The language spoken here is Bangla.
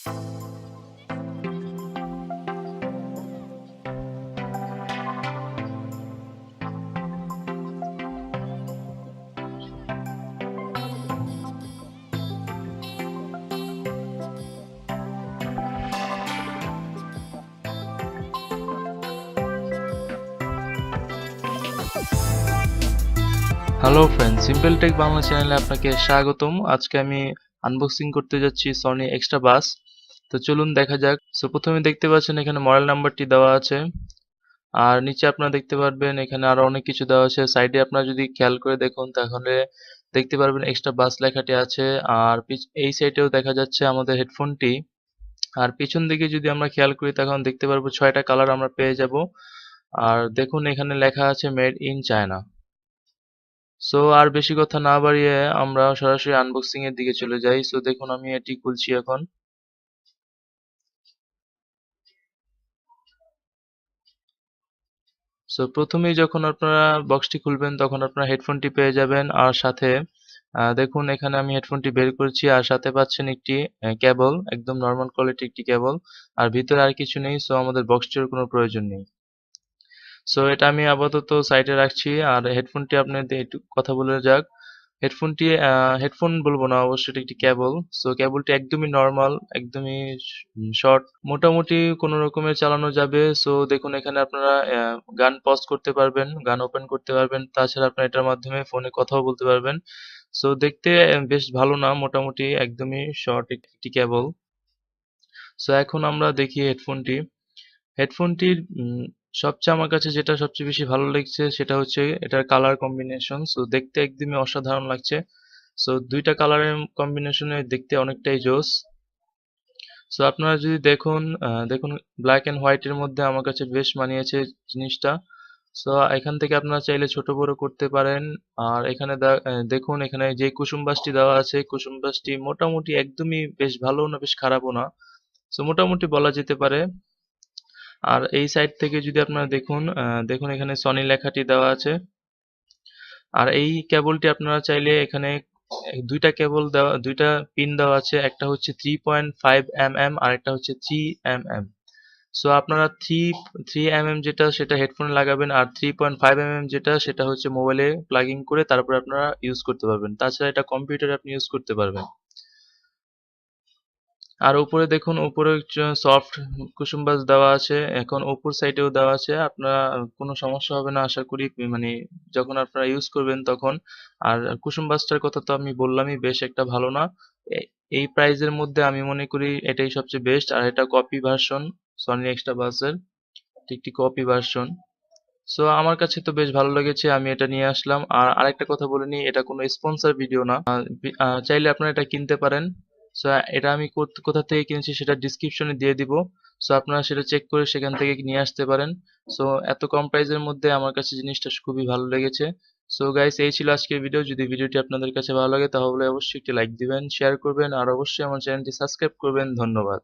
Hello friend, simple tech Bangla চ্যানেলে আপনাকে স্বাগতম। আজকে আমি আনবক্সিং করতে যাচ্ছি সনি এক্সট্রা বাস। তো চলুন দেখা যাক। সো প্রথমে দেখতে পাচ্ছেন এখানে মডেল নাম্বারটি দেওয়া আছে, আর নিচে আপনারা দেখতে পারবেন এখানে আরো অনেক কিছু দেওয়া আছে। সাইডে আপনারা যদি খেয়াল করে দেখুন তাহলে দেখতে পারবেন এক্সট্রা বাস লেখাটি আছে। আর এই সাইডেও দেখা যাচ্ছে আমাদের হেডফোনটি। আর পিছন দিকে যদি আমরা খেয়াল করি তখন দেখতে পারবো 6টা কালার আমরা পেয়ে যাব। আর দেখুন এখানে লেখা আছে মেড ইন চায়না। সো আর বেশি কথা না বাড়িয়ে আমরা সরাসরি আনবক্সিং এর দিকে চলে যাই। সো দেখুন আমি এটি খুলছি এখন। সো প্রথমেই যখন আপনারা বক্সটি খুলবেন তখন আপনারা হেডফোনটি পেয়ে যাবেন, আর সাথে দেখুন এখানে আমি হেডফোনটি বের করেছি, আর সাথে পাচ্ছেন একটি কেবল, একদম নরমাল কোয়ালিটি একটি কেবল। আর ভিতরে আর কিছু নেই, সো আমাদের বক্সটির কোনো প্রয়োজন নেই। সো এটা আমি আপাতত সাইডে রাখছি। আর হেডফোনটি আপনাদের একটু কথা বলে যাক। হেডফোনটি হেডফোন বলবো না, অবশ্যই এটা একটি কেবল। সো কেবলটি একদমই নরমাল, একদমই শর্ট, মোটামুটি কোনো রকমের চালানো যাবে। সো দেখুন এখানে আপনারা গান পজ করতে পারবেন, গান ওপেন করতে পারবেন, তাছাড়া আপনারা এটার মাধ্যমে ফোনে কথাও বলতে পারবেন। সো দেখতে বেশ ভালো না, মোটামুটি একদমই শর্ট একটি কেবল। সো এখন আমরা দেখি হেডফোনটি। হেডফোনটির সবচেয়ে আমার কাছে যেটা সবচেয়ে বেশি ভালো লেগেছে সেটা হচ্ছে এটার কালার কম্বিনেশন। সো দেখতে একদমই অসাধারণ লাগছে। সো দুইটা কালারের কম্বিনেশনে দেখতে অনেকটাই জোস। সো আপনারা যদি দেখুন দেখুন ব্ল্যাক এন্ড হোয়াইট এর মধ্যে আমার কাছে বেশ মানিয়েছে জিনিসটা। সো এখান থেকে আপনারা চাইলে ছোট বড় করতে পারেন। আর এখানে দেখুন এখানে যে কুসুম বাসটি দেওয়া আছে, কুসুম বাসটি মোটামুটি একদমই বেশ ভালো না, বেশ খারাপও না। সো মোটামুটি বলা যেতে পারে। আর এই সাইড থেকে যদি আপনারা দেখুন দেখুন এখানে সনি লেখাটি দেওয়া আছে। আর এই কেবলটি আপনারা চাইলে এখানে দুইটা কেবল দেওয়া, দুইটা পিন দেওয়া আছে। একটা হচ্ছে 3.5 mm আর একটা হচ্ছে 3 mm। সো আপনারা থ্রি যেটা সেটা হেডফোনে লাগাবেন, আর 3.5 mm যেটা সেটা হচ্ছে মোবাইলে প্লাগিং করে তারপরে আপনারা ইউজ করতে পারবেন। তাছাড়া এটা কম্পিউটারে আপনি ইউজ করতে পারবেন। আর উপরে দেখুন, উপরে সফট কুসুম বাস দেওয়া আছে, এখন উপর সাইডেও দেওয়া আছে। আপনারা কোনো সমস্যা হবে না আশা করি, মানে যখন আপনারা ইউজ করবেন তখন। আর কুসুম বাসটার কথা তো আমি বললামই, বেশ একটা ভালো না। এই প্রাইজের মধ্যে আমি মনে করি এটাই সবচেয়ে বেস্ট। আর এটা কপি ভার্সন, সনি এক্সট্রা বাসের একটি কপি ভার্সন। সো আমার কাছে তো বেশ ভালো লেগেছে, আমি এটা নিয়ে আসলাম। আর আরেকটা কথা বলে নিই, এটা কোনো স্পন্সর ভিডিও না। চাইলে আপনারা এটা কিনতে পারেন। সো এটা আমি কোথা থেকে কিনেছি সেটা ডিসক্রিপশনে দিয়ে দিব। সো আপনারা সেটা চেক করে সেখান থেকে নিয়ে আসতে পারেন। সো এত কম প্রাইসের মধ্যে আমার কাছে জিনিসটা খুবই ভালো লেগেছে। সো গাইস, এই ছিল আজকের ভিডিও। যদি ভিডিওটি আপনাদের কাছে ভালো লাগে তাহলে অবশ্যই একটি লাইক দিবেন, শেয়ার করবেন, আর অবশ্যই আমার চ্যানেলটি সাবস্ক্রাইব করবেন। ধন্যবাদ।